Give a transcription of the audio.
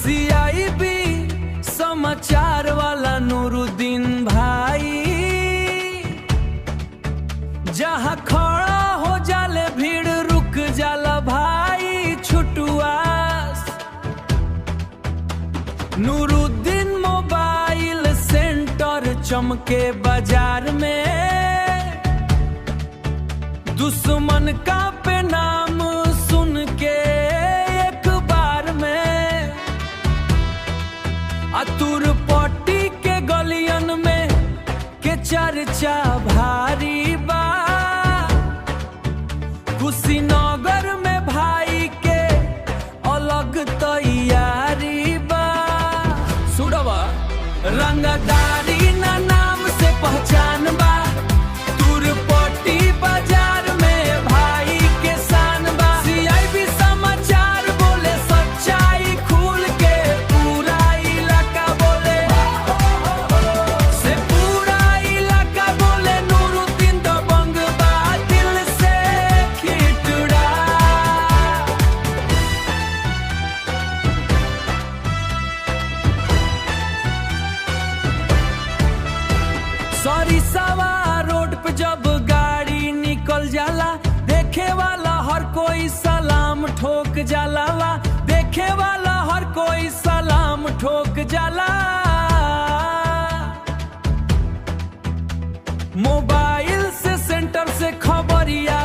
CIB समाचार वाला नूरुद्दीन भाई, जहाँ खड़ा हो जाले भीड़ रुक जाला भाई छुटुआस। नूरुद्दीन मोबाइल सेंटर चमके बाजार में, दुश्मन का पे नाम सुन के एक बार में। तुरपट्टी के गलियन में के चर्चा भारी बा, कुशीनगर में भाई के अलग तैयारी बा। सुडवा रंगदारी ना नाम से पहचान बा, तुरपट्टी बाजार में भाई के शान बा। CIB समाचार बोले सच्चाई खुल के, पूरा इलाका बोले से पूरा इलाका बोले नूरुद्दीन दबंग बा, दिल से खिटड़ा। सरिसवा रोड पे जब गाड़ी निकल जाला, देखे वाला हर कोई सलाम ठोक जाला ला, देखे वाला हर कोई सलाम ठोक जाला। मोबाइल से सेंटर से खबरिया